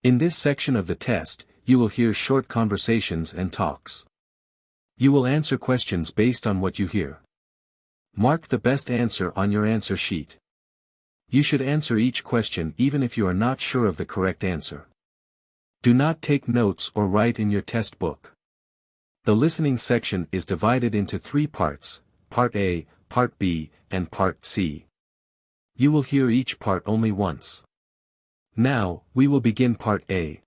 In this section of the test, you will hear short conversations and talks. You will answer questions based on what you hear. Mark the best answer on your answer sheet. You should answer each question even if you are not sure of the correct answer. Do not take notes or write in your test book. The listening section is divided into 3 parts, Part A, Part B, and Part C. You will hear each part only once. Now, we will begin Part A.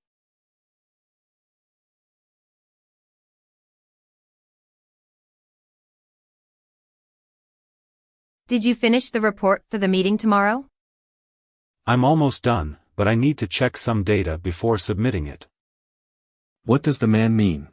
Did you finish the report for the meeting tomorrow? I'm almost done, but I need to check some data before submitting it. What does the man mean?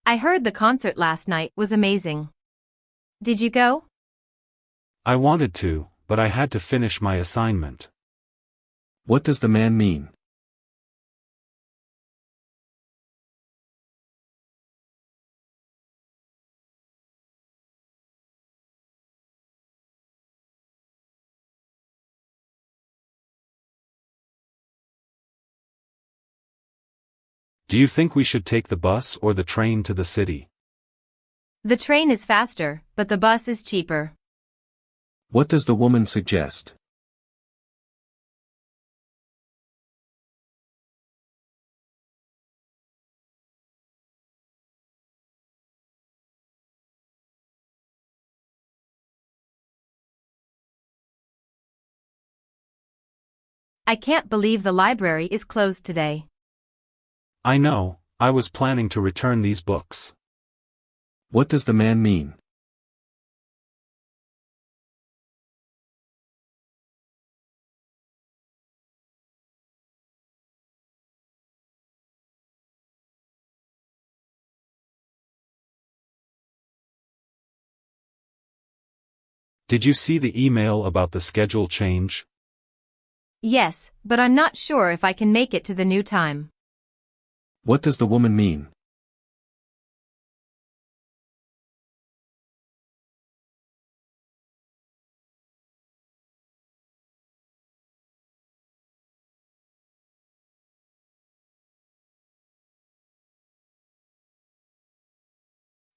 I heard the concert last night was amazing. Did you go? I wanted to, but I had to finish my assignment. What does the man mean? Do you think we should take the bus or the train to the city? The train is faster, but the bus is cheaper. What does the woman suggest? I can't believe the library is closed today. I know, I was planning to return these books. What does the man mean? Did you see the email about the schedule change? Yes, but I'm not sure if I can make it to the new time. What does the woman mean?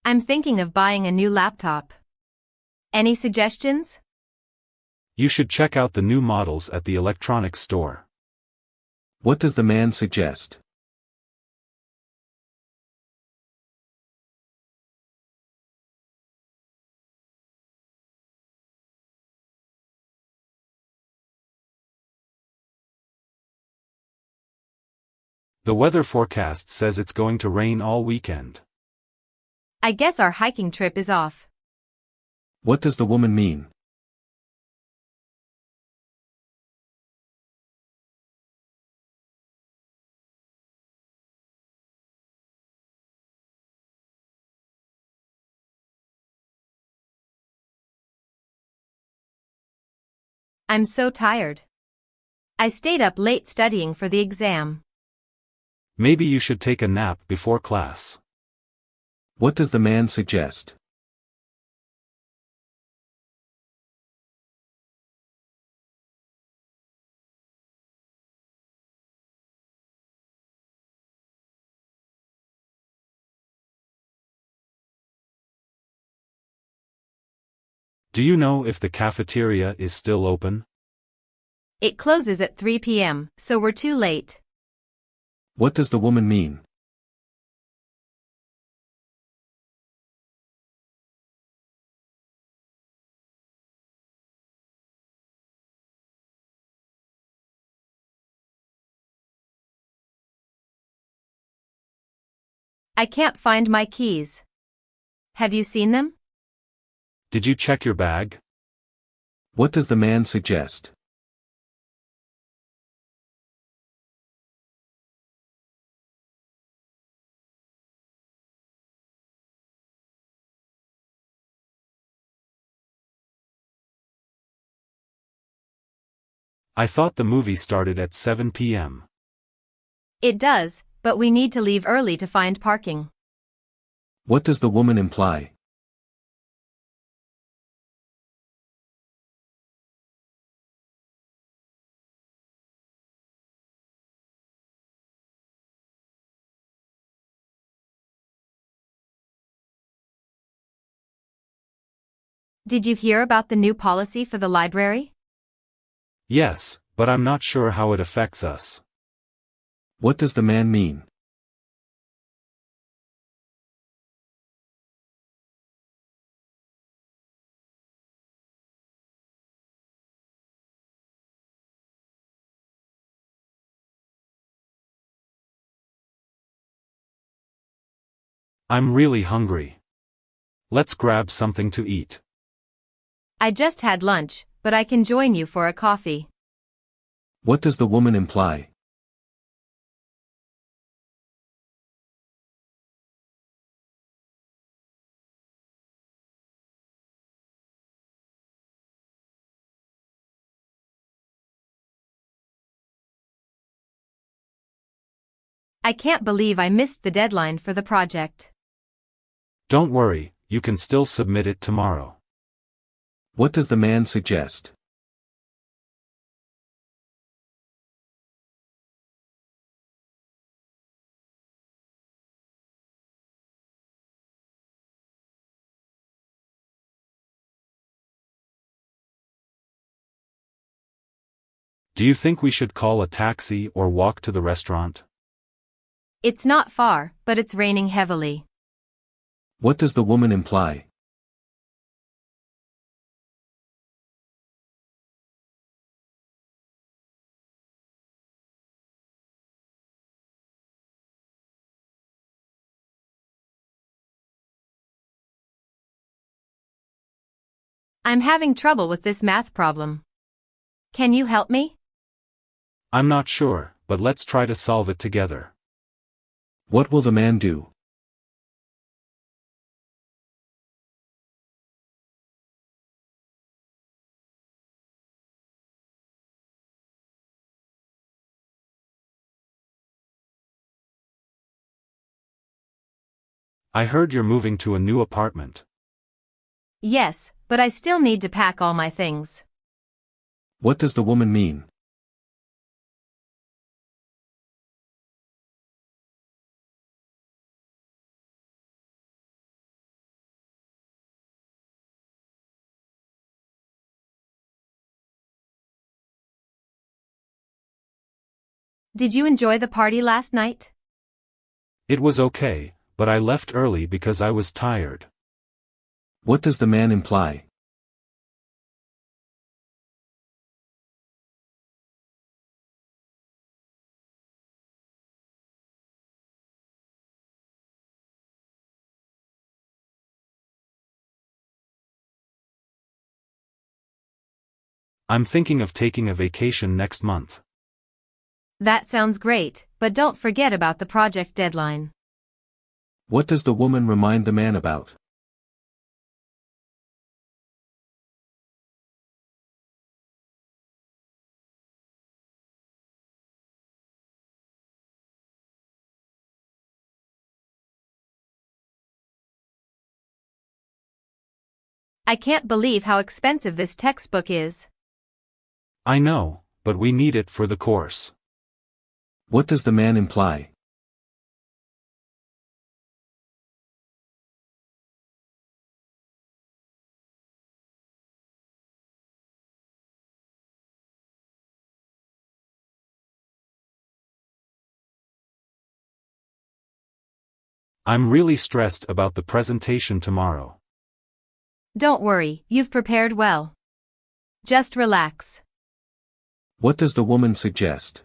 I'm thinking of buying a new laptop. Any suggestions? You should check out the new models at the electronics store. What does the man suggest? The weather forecast says it's going to rain all weekend. I guess our hiking trip is off. What does the woman mean? I'm so tired. I stayed up late studying for the exam. Maybe you should take a nap before class. What does the man suggest? Do you know if the cafeteria is still open? It closes at 3 p.m., so we're too late. What does the woman mean? I can't find my keys. Have you seen them? Did you check your bag? What does the man suggest? I thought the movie started at 7 p.m. It does, but we need to leave early to find parking. What does the woman imply? Did you hear about the new policy for the library? Yes, but I'm not sure how it affects us. What does the man mean? I'm really hungry. Let's grab something to eat. I just had lunch, but I can join you for a coffee. What does the woman imply? I can't believe I missed the deadline for the project. Don't worry, you can still submit it tomorrow. What does the man suggest? Do you think we should call a taxi or walk to the restaurant? It's not far, but it's raining heavily. What does the woman imply? I'm having trouble with this math problem. Can you help me? I'm not sure, but let's try to solve it together. What will the man do? I heard you're moving to a new apartment. Yes, but I still need to pack all my things. What does the woman mean? Did you enjoy the party last night? It was okay, but I left early because I was tired. What does the man imply? I'm thinking of taking a vacation next month. That sounds great, but don't forget about the project deadline. What does the woman remind the man about? I can't believe how expensive this textbook is. I know, but we need it for the course. What does the man imply? I'm really stressed about the presentation tomorrow. Don't worry, you've prepared well. Just relax. What does the woman suggest?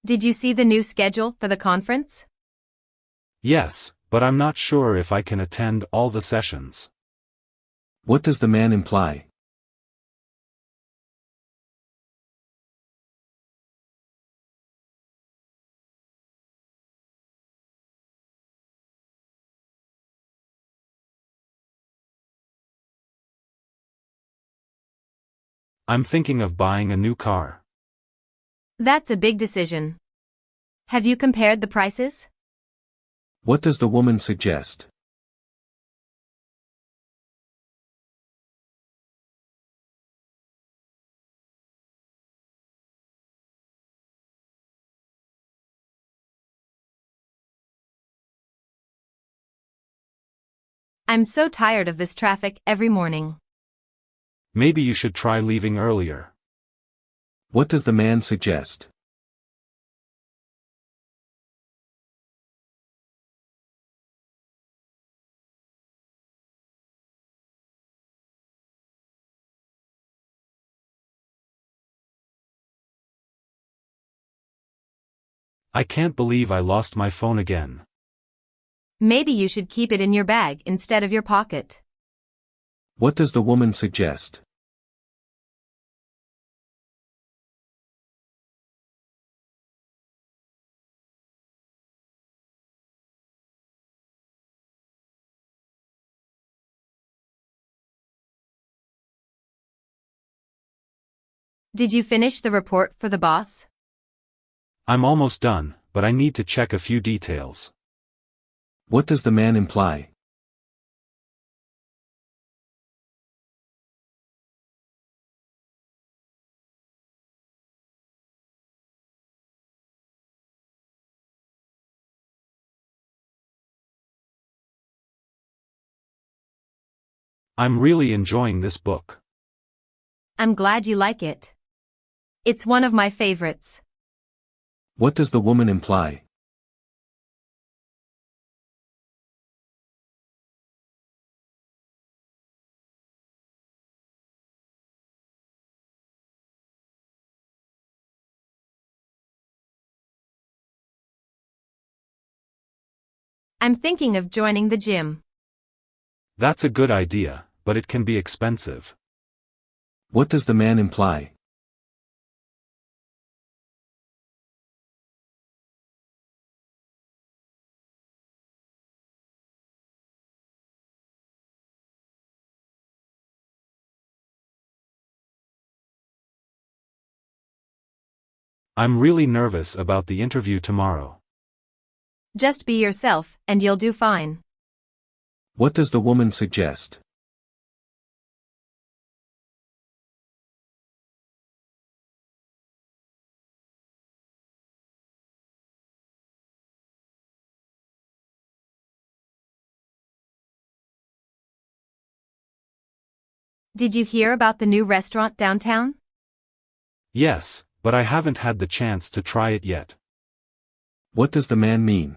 Did you see the new schedule for the conference? Yes, but I'm not sure if I can attend all the sessions. What does the man imply? I'm thinking of buying a new car. That's a big decision. Have you compared the prices? What does the woman suggest? I'm so tired of this traffic every morning. Maybe you should try leaving earlier. What does the man suggest? I can't believe I lost my phone again. Maybe you should keep it in your bag instead of your pocket. What does the woman suggest? Did you finish the report for the boss? I'm almost done, but I need to check a few details. What does the man imply? I'm really enjoying this book. I'm glad you like it. It's one of my favorites. What does the woman imply? I'm thinking of joining the gym. That's a good idea, but it can be expensive. What does the man imply? I'm really nervous about the interview tomorrow. Just be yourself, and you'll do fine. What does the woman suggest? Did you hear about the new restaurant downtown? Yes, but I haven't had the chance to try it yet. What does the man mean?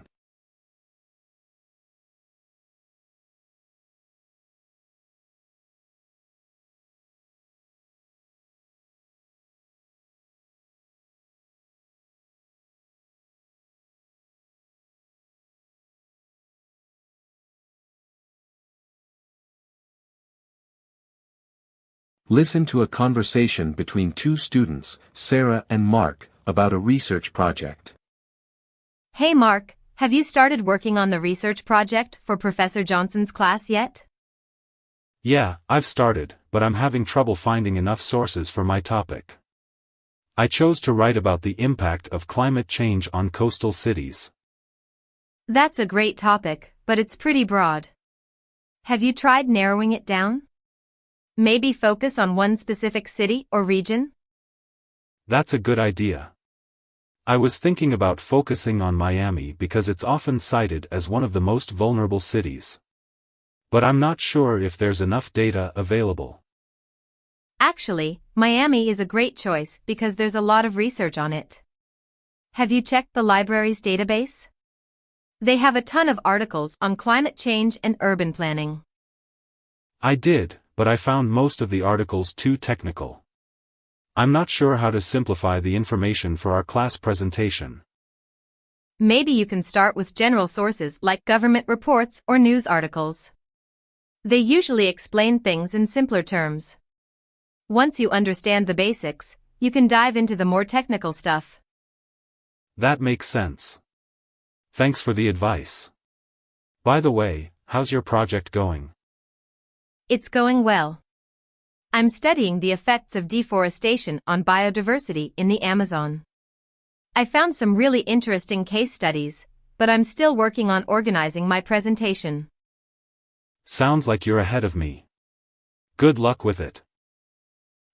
Listen to a conversation between two students, Sarah and Mark, about a research project. Hey Mark, have you started working on the research project for Professor Johnson's class yet? Yeah, I've started, but I'm having trouble finding enough sources for my topic. I chose to write about the impact of climate change on coastal cities. That's a great topic, but it's pretty broad. Have you tried narrowing it down? Maybe focus on one specific city or region? That's a good idea. I was thinking about focusing on Miami because it's often cited as one of the most vulnerable cities. But I'm not sure if there's enough data available. Actually, Miami is a great choice because there's a lot of research on it. Have you checked the library's database? They have a ton of articles on climate change and urban planning. I did, but I found most of the articles too technical. I'm not sure how to simplify the information for our class presentation. Maybe you can start with general sources like government reports or news articles. They usually explain things in simpler terms. Once you understand the basics, you can dive into the more technical stuff. That makes sense. Thanks for the advice. By the way, how's your project going? It's going well. I'm studying the effects of deforestation on biodiversity in the Amazon. I found some really interesting case studies, but I'm still working on organizing my presentation. Sounds like you're ahead of me. Good luck with it.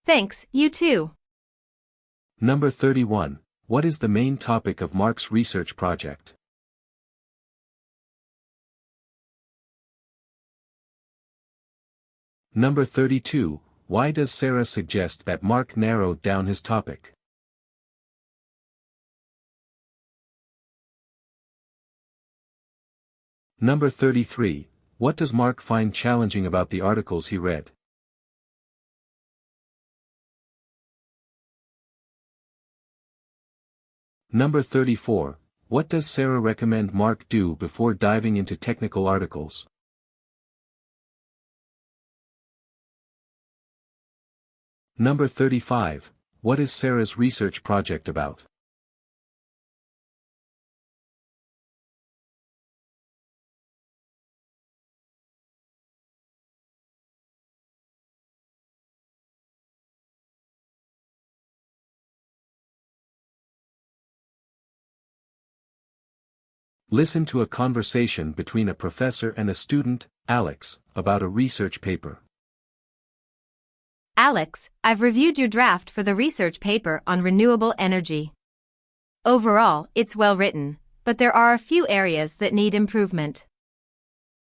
Thanks, you too. Number 31. What is the main topic of Mark's research project? Number 32. Why does Sarah suggest that Mark narrow down his topic? Number 33. What does Mark find challenging about the articles he read? Number 34. What does Sarah recommend Mark do before diving into technical articles? Number 35. What is Sarah's research project about? Listen to a conversation between a professor and a student, Alex, about a research paper. Alex, I've reviewed your draft for the research paper on renewable energy. Overall, it's well written, but there are a few areas that need improvement.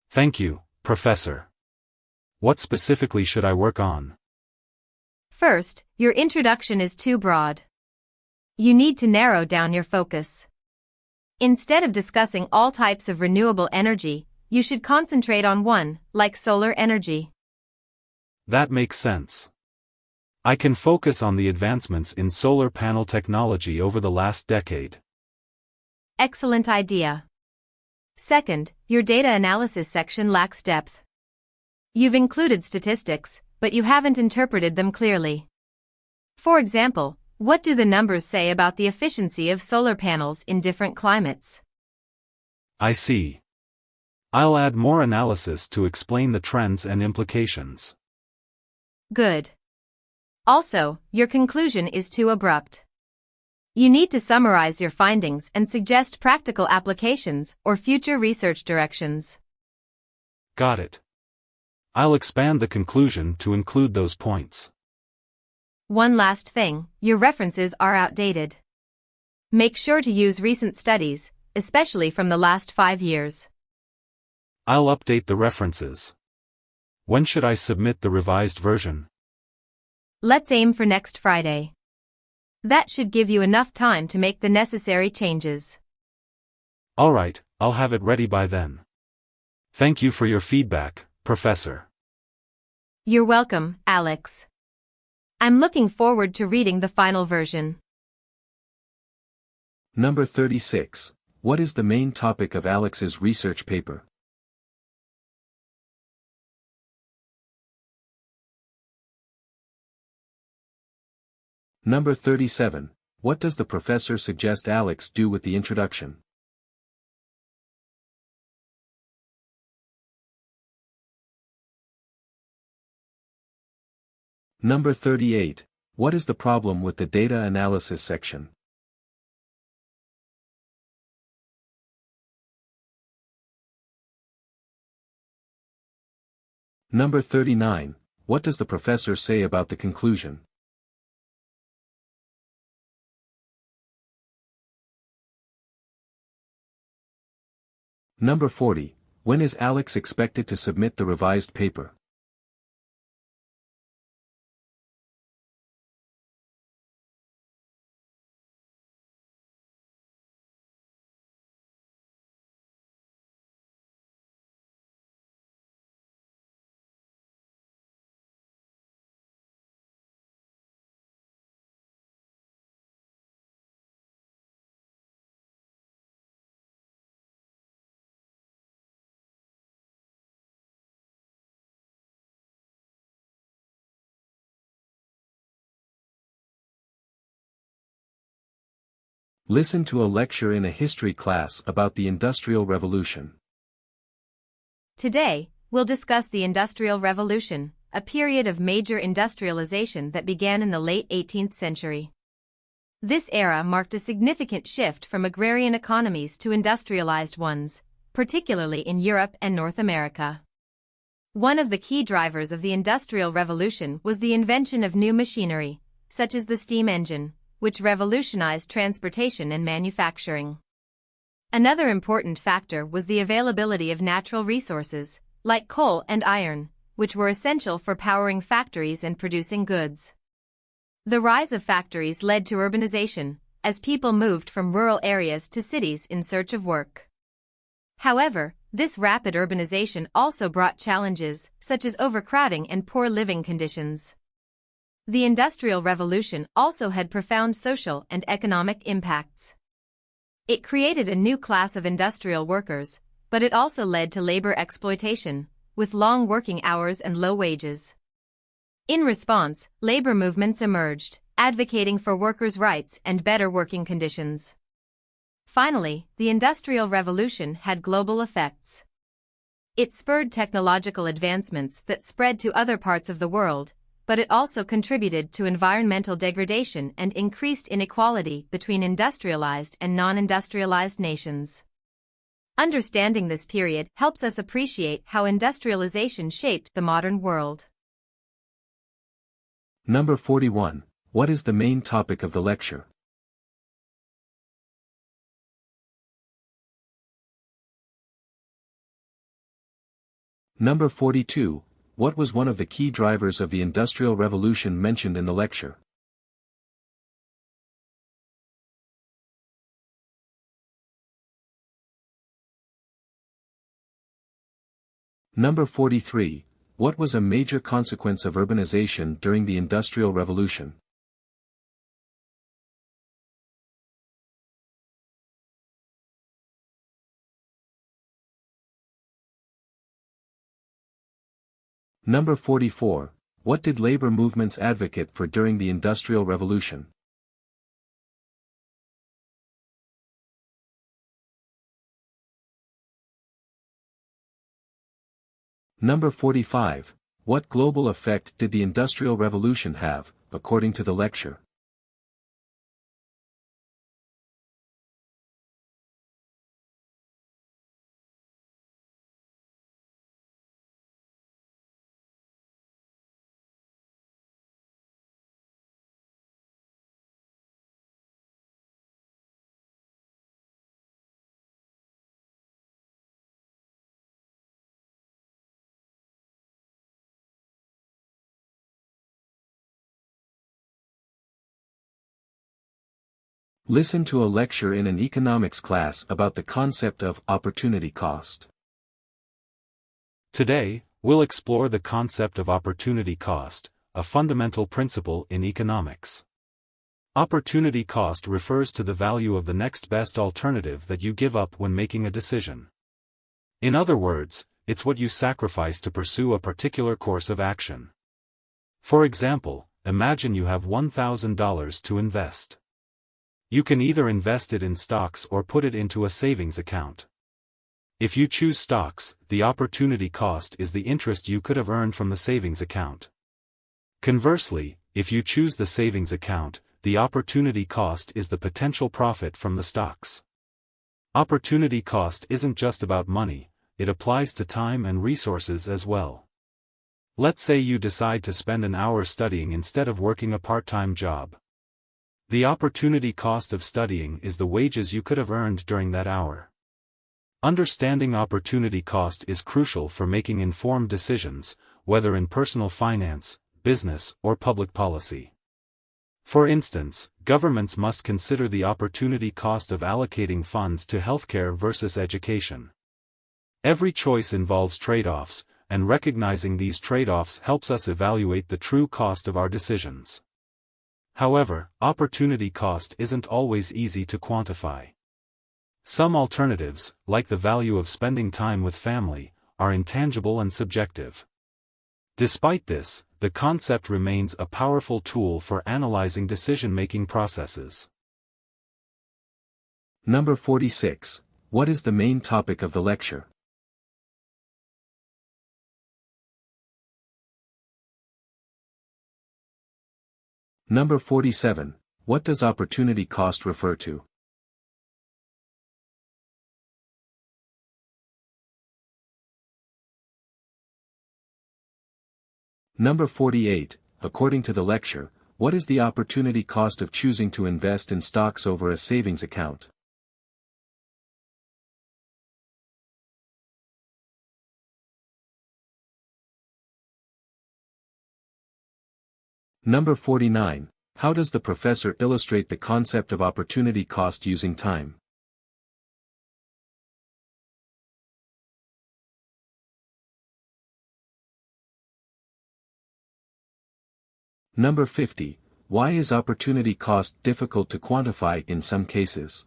Thank you, Professor. What specifically should I work on? First, your introduction is too broad. You need to narrow down your focus. Instead of discussing all types of renewable energy, you should concentrate on one, like solar energy. That makes sense. I can focus on the advancements in solar panel technology over the last decade. Excellent idea. Second, your data analysis section lacks depth. You've included statistics, but you haven't interpreted them clearly. For example, what do the numbers say about the efficiency of solar panels in different climates? I see. I'll add more analysis to explain the trends and implications. Good. Also, your conclusion is too abrupt. You need to summarize your findings and suggest practical applications or future research directions. Got it. I'll expand the conclusion to include those points. One last thing, your references are outdated. Make sure to use recent studies, especially from the last 5 years. I'll update the references. When should I submit the revised version? Let's aim for next Friday. That should give you enough time to make the necessary changes. All right, I'll have it ready by then. Thank you for your feedback, Professor. You're welcome, Alex. I'm looking forward to reading the final version. Number 36. What is the main topic of Alex's research paper? Number 37. What does the professor suggest Alex do with the introduction? Number 38. What is the problem with the data analysis section? Number 39. What does the professor say about the conclusion? Number 40. When is Alex expected to submit the revised paper? Listen to a lecture in a history class about the Industrial Revolution. Today, we'll discuss the Industrial Revolution, a period of major industrialization that began in the late 18th century. This era marked a significant shift from agrarian economies to industrialized ones, particularly in Europe and North America. One of the key drivers of the Industrial Revolution was the invention of new machinery, such as the steam engine, which revolutionized transportation and manufacturing. Another important factor was the availability of natural resources, like coal and iron, which were essential for powering factories and producing goods. The rise of factories led to urbanization, as people moved from rural areas to cities in search of work. However, this rapid urbanization also brought challenges, such as overcrowding and poor living conditions. The Industrial Revolution also had profound social and economic impacts. It created a new class of industrial workers, but it also led to labor exploitation, with long working hours and low wages. In response, labor movements emerged, advocating for workers' rights and better working conditions. Finally, the Industrial Revolution had global effects. It spurred technological advancements that spread to other parts of the world, but it also contributed to environmental degradation and increased inequality between industrialized and non-industrialized nations. Understanding this period helps us appreciate how industrialization shaped the modern world. Number 41. What is the main topic of the lecture? Number 42. What was one of the key drivers of the Industrial Revolution mentioned in the lecture? Number 43. What was a major consequence of urbanization during the Industrial Revolution? Number 44. What did labor movements advocate for during the Industrial Revolution? Number 45. What global effect did the Industrial Revolution have, according to the lecture? Listen to a lecture in an economics class about the concept of opportunity cost. Today, we'll explore the concept of opportunity cost, a fundamental principle in economics. Opportunity cost refers to the value of the next best alternative that you give up when making a decision. In other words, it's what you sacrifice to pursue a particular course of action. For example, imagine you have $1,000 to invest. You can either invest it in stocks or put it into a savings account. If you choose stocks, the opportunity cost is the interest you could have earned from the savings account. Conversely, if you choose the savings account, the opportunity cost is the potential profit from the stocks. Opportunity cost isn't just about money, it applies to time and resources as well. Let's say you decide to spend an hour studying instead of working a part-time job. The opportunity cost of studying is the wages you could have earned during that hour. Understanding opportunity cost is crucial for making informed decisions, whether in personal finance, business, or public policy. For instance, governments must consider the opportunity cost of allocating funds to healthcare versus education. Every choice involves trade-offs, and recognizing these trade-offs helps us evaluate the true cost of our decisions. However, opportunity cost isn't always easy to quantify. Some alternatives, like the value of spending time with family, are intangible and subjective. Despite this, the concept remains a powerful tool for analyzing decision-making processes. Number 46. What is the main topic of the lecture? Number 47. What does opportunity cost refer to? Number 48. According to the lecture, what is the opportunity cost of choosing to invest in stocks over a savings account? Number 49. How does the professor illustrate the concept of opportunity cost using time? Number 50. Why is opportunity cost difficult to quantify in some cases?